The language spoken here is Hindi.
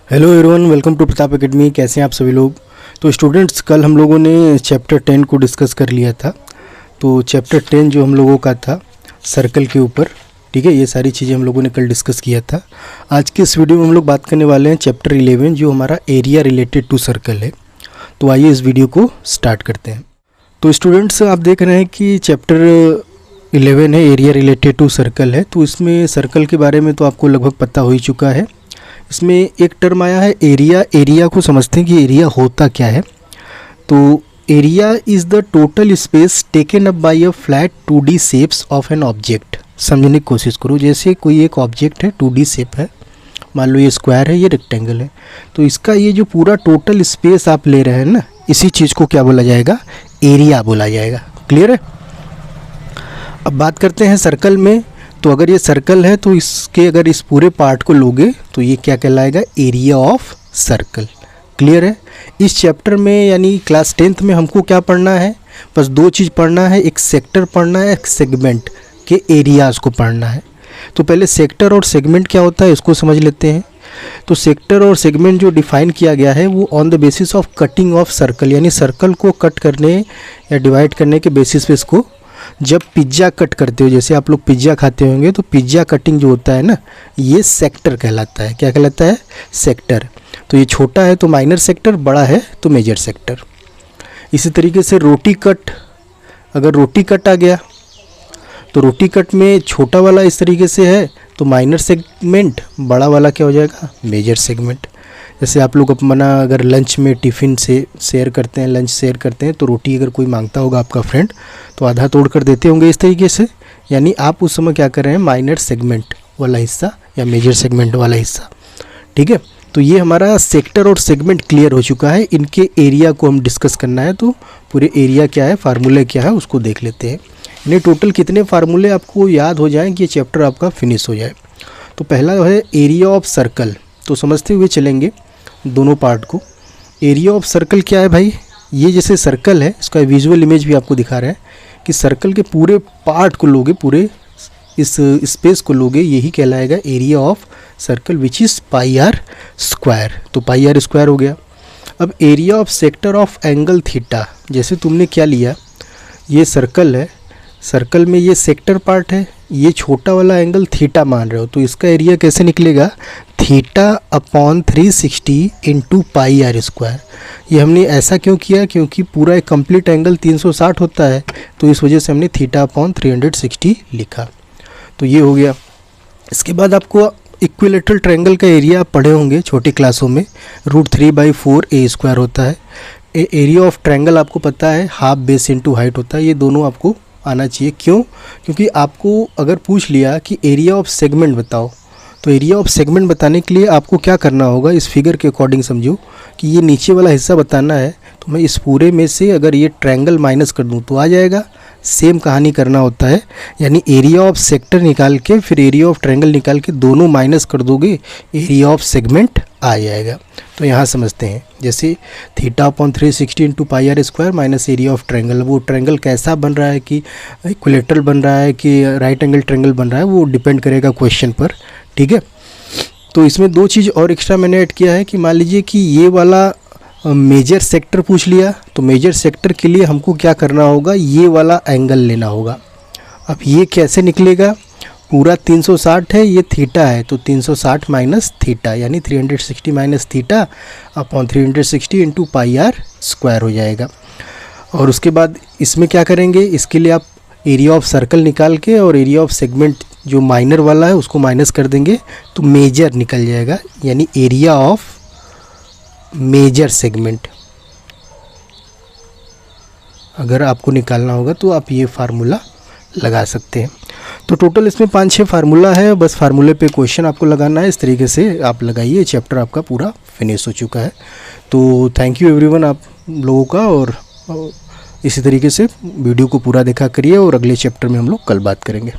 Hello everyone, welcome to Pratap academy. कैसे हैं आप सभी लोग। तो स्टूडेंट्स, कल हम लोगों ने चैप्टर 10 को डिस्कस कर लिया था। तो चैप्टर 10 जो हम लोगों का था सर्कल के ऊपर, ठीक है, ये सारी चीज़ें हम लोगों ने कल डिस्कस किया था। आज के इस वीडियो में हम लोग बात करने वाले हैं चैप्टर 11 जो हमारा एरिया रिलेटेड टू सर्कल है। तो आइए इस वीडियो को स्टार्ट करते हैं। तो स्टूडेंट्स, आप देख रहे हैं कि चैप्टर 11 है, एरिया रिलेटेड टू सर्कल है। तो इसमें सर्कल के बारे में तो आपको लगभग पता हो ही चुका है। इसमें एक टर्म आया है एरिया। एरिया को समझते हैं कि एरिया होता क्या है। तो area is the total space taken up by a flat 2D shapes of an object. समझने की कोशिश करो, जैसे कोई एक ऑब्जेक्ट है, 2D शेप है, मान लो ये स्क्वायर है, ये रेक्टेंगल है। तो इसका ये जो पूरा टोटल स्पेस आप ले रहे हैं ना, इसी चीज़ को क्या बोला जाएगा? एरिया बोला जाएगा। क्लियर है। अब बात करते हैं सर्कल में। तो अगर ये सर्कल है तो इसके अगर इस पूरे पार्ट को लोगे तो ये क्या कहलाएगा? Area of circle. क्लियर है। इस चैप्टर में यानी क्लास 10th में हमको क्या पढ़ना है? बस दो चीज़ पढ़ना है, एक सेक्टर पढ़ना है, एक सेगमेंट के एरियाज़ को पढ़ना है। तो पहले सेक्टर और सेगमेंट क्या होता है इसको समझ लेते हैं। तो सेक्टर और सेगमेंट जो डिफाइन किया गया है वो on the basis of cutting of circle, यानी सर्कल को कट करने या डिवाइड करने के बेसिस पे इसको, जब पिज्ज़ा कट करते हो, जैसे आप लोग पिज्ज़ा खाते होंगे तो पिज्ज़ा कटिंग जो होता है ना, ये सेक्टर कहलाता है। क्या कहलाता है? सेक्टर। तो ये छोटा है तो माइनर सेक्टर, बड़ा है तो मेजर सेक्टर। इसी तरीके से रोटी कट, अगर रोटी कट आ गया तो रोटी कट में छोटा वाला इस तरीके से है तो माइनर सेगमेंट, बड़ा वाला क्या हो जाएगा? Major segment. जैसे आप लोग अपना अगर लंच में टिफ़िन से शेयर करते हैं, लंच शेयर करते हैं, तो रोटी अगर कोई मांगता होगा आपका फ्रेंड तो आधा तोड़ कर देते होंगे इस तरीके से। यानी आप उस समय क्या कर रहे हैं? माइनर सेगमेंट वाला हिस्सा या मेजर सेगमेंट वाला हिस्सा। ठीक है। तो ये हमारा सेक्टर और सेगमेंट क्लियर हो चुका है। इनके एरिया को हम डिस्कस करना है। तो पूरे एरिया क्या है, फार्मूले क्या है, उसको देख लेते हैं। यानी टोटल कितने फार्मूले आपको याद हो जाएँ कि ये चैप्टर आपका फिनिश हो जाए। तो पहला है एरिया ऑफ सर्कल। तो समझते हुए चलेंगे दोनों पार्ट को। एरिया ऑफ सर्कल क्या है भाई? ये जैसे सर्कल है, इसका विजुअल इमेज भी आपको दिखा रहा है कि सर्कल के पूरे पार्ट को लोगे, पूरे इस स्पेस को लोगे, यही कहलाएगा area of circle, which is pi r square. तो पाई आर स्क्वायर हो गया। अब area of sector of angle theta, जैसे तुमने क्या लिया, ये सर्कल है, सर्कल में ये सेक्टर पार्ट है, ये छोटा वाला एंगल थीटा मान रहे हो, तो इसका एरिया कैसे निकलेगा? Theta upon 360 into pi r square. ये हमने ऐसा क्यों किया? क्योंकि पूरा एक कंप्लीट एंगल 360 होता है, तो इस वजह से हमने थीटा अपॉन 360 लिखा। तो ये हो गया। इसके बाद आपको इक्विलेटरल ट्रायंगल का एरिया आप पढ़े होंगे छोटी क्लासों में, √3/4 ए स्क्वायर होता है। एरिया ऑफ ट्रायंगल आपको पता है, हाफ बेस इंटू हाइट होता है। ये दोनों आपको आना चाहिए। क्यों? क्योंकि आपको अगर पूछ लिया कि एरिया ऑफ सेगमेंट बताओ, तो एरिया ऑफ सेगमेंट बताने के लिए आपको क्या करना होगा, इस फिगर के अकॉर्डिंग समझो कि ये नीचे वाला हिस्सा बताना है, तो मैं इस पूरे में से अगर ये ट्रायंगल माइनस कर दूं तो आ जाएगा। सेम कहानी करना होता है, यानी एरिया ऑफ सेक्टर निकाल के फिर एरिया ऑफ ट्रायंगल निकाल के दोनों माइनस कर दोगे, एरिया ऑफ सेगमेंट आ जाएगा। तो यहाँ समझते हैं, जैसे theta upon 360 into pi r square minus area of triangle. वो ट्रायंगल कैसा बन रहा है, कि इक्विलेटरल बन रहा है कि राइट एंगल ट्रायंगल बन रहा है, वो डिपेंड करेगा क्वेश्चन पर। ठीक है। तो इसमें दो चीज़ और एक्स्ट्रा मैंने ऐड किया है कि मान लीजिए कि ये वाला मेजर सेक्टर पूछ लिया, तो मेजर सेक्टर के लिए हमको क्या करना होगा? ये वाला एंगल लेना होगा। अब ये कैसे निकलेगा? पूरा 360 है, ये थीटा है, तो 360 माइनस थीटा, यानी 360 minus theta upon 360 into pi r square हो जाएगा। और उसके बाद इसमें क्या करेंगे? इसके लिए आप एरिया ऑफ सर्कल निकाल के और एरिया ऑफ सेगमेंट जो माइनर वाला है उसको माइनस कर देंगे तो मेजर निकल जाएगा, यानी एरिया ऑफ मेजर सेगमेंट। अगर आपको निकालना होगा तो आप ये फार्मूला लगा सकते हैं। तो टोटल इसमें 5-6 फार्मूला है, बस फार्मूले पे क्वेश्चन आपको लगाना है। इस तरीके से आप लगाइए, चैप्टर आपका पूरा फिनिश हो चुका है। तो थैंक यू एवरीवन आप लोगों का, और इसी तरीके से वीडियो को पूरा देखा करिए और अगले चैप्टर में हम लोग कल बात करेंगे।